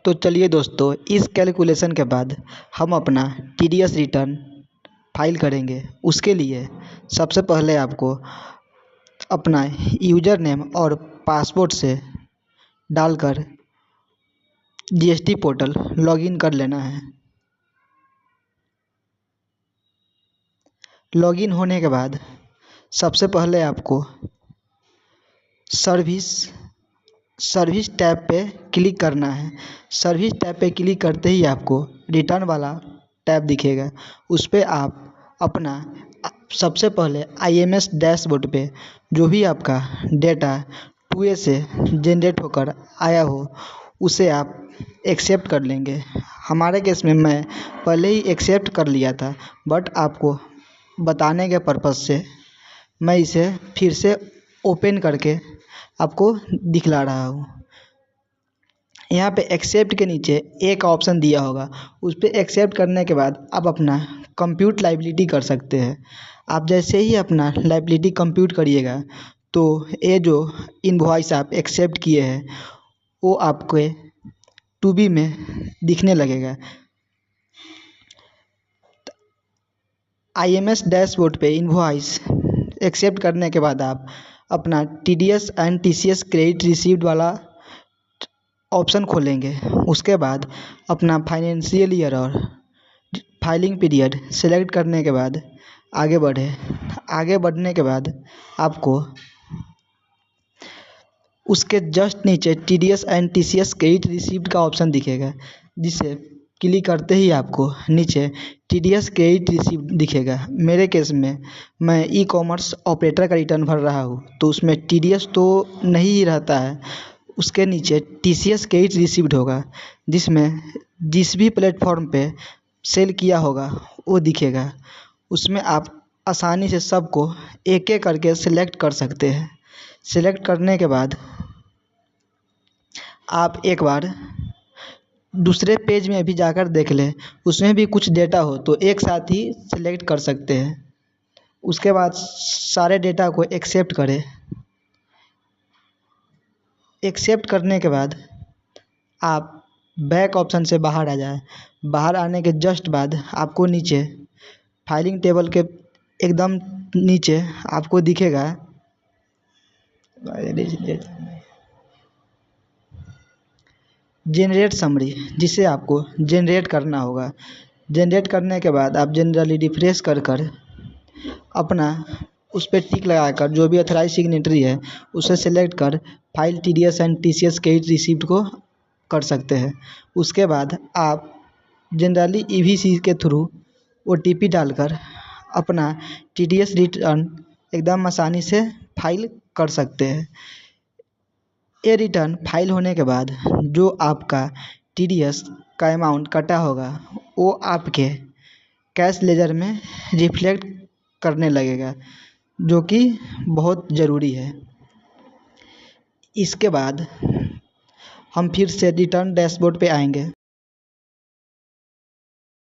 तो चलिए दोस्तों, इस कैलकुलेशन के बाद हम अपना टीडीएस रिटर्न फाइल करेंगे। उसके लिए सबसे पहले आपको अपना यूज़र नेम और पासवर्ड से डालकर जीएसटी पोर्टल लॉगिन कर लेना है। लॉगिन होने के बाद सबसे पहले आपको सर्विस टैब पे क्लिक करना है। सर्विस टैब पे क्लिक करते ही आपको रिटर्न वाला टैब दिखेगा। उस पर आप अपना सबसे पहले आईएमएस डैशबोर्ड पे जो भी आपका डेटा 2A से जनरेट होकर आया हो उसे आप एक्सेप्ट कर लेंगे। हमारे केस में मैं पहले ही एक्सेप्ट कर लिया था, बट आपको बताने के पर्पज़ से मैं इसे फिर से ओपन करके आपको दिखला रहा हूँ। यहाँ पे एक्सेप्ट के नीचे एक ऑप्शन दिया होगा, उस पर एक्सेप्ट करने के बाद आप अपना कंप्यूट लाइबिलिटी कर सकते हैं। आप जैसे ही अपना लाइबिलिटी कंप्यूट करिएगा तो ये जो इनवॉइस आप एक्सेप्ट किए हैं वो आपके 2B में दिखने लगेगा। आईएमएस डैशबोर्ड पे इनवॉइस एक्सेप्ट करने के बाद आप अपना TDS and TCS credit received वाला ऑप्शन खोलेंगे। उसके बाद अपना फाइनेंशियल ईयर और फाइलिंग पीरियड सेलेक्ट करने के बाद आगे बढ़ने के बाद आपको उसके जस्ट नीचे TDS and TCS credit received का ऑप्शन दिखेगा, जिसे क्लिक करते ही आपको नीचे टीडीएस क्रेडिट रिसीव्ड दिखेगा। मेरे केस में मैं ई कॉमर्स ऑपरेटर का रिटर्न भर रहा हूँ तो उसमें टीडीएस तो नहीं ही रहता है। उसके नीचे टीसीएस क्रेडिट रिसीव्ड होगा, जिसमें जिस भी प्लेटफॉर्म पे सेल किया होगा वो दिखेगा। उसमें आप आसानी से सबको एक एक करके सिलेक्ट कर सकते हैं। सिलेक्ट करने के बाद आप एक बार दूसरे पेज में भी जाकर देख लें, उसमें भी कुछ डेटा हो तो एक साथ ही सिलेक्ट कर सकते हैं। उसके बाद सारे डेटा को एक्सेप्ट करें। एक्सेप्ट करने के बाद आप बैक ऑप्शन से बाहर आ जाए। बाहर आने के जस्ट बाद आपको नीचे फाइलिंग टेबल के एकदम नीचे आपको दिखेगा जनरेट समरी, जिसे आपको जनरेट करना होगा। जनरेट करने के बाद आप जनरली रिफ्रेश कर अपना उस पर टिक लगाकर जो भी ऑथराइज सिग्नेटरी है उसे सेलेक्ट कर file TDS and TCS credit received को कर सकते हैं। उसके बाद आप जनरली ईवीसी के थ्रू ओटीपी डालकर अपना टीडीएस रिटर्न एकदम आसानी से फाइल कर सकते हैं। ये रिटर्न फाइल होने के बाद जो आपका टीडीएस का अमाउंट कटा होगा वो आपके कैश लेजर में रिफ्लेक्ट करने लगेगा, जो कि बहुत ज़रूरी है। इसके बाद हम फिर से रिटर्न डैशबोर्ड पे आएंगे।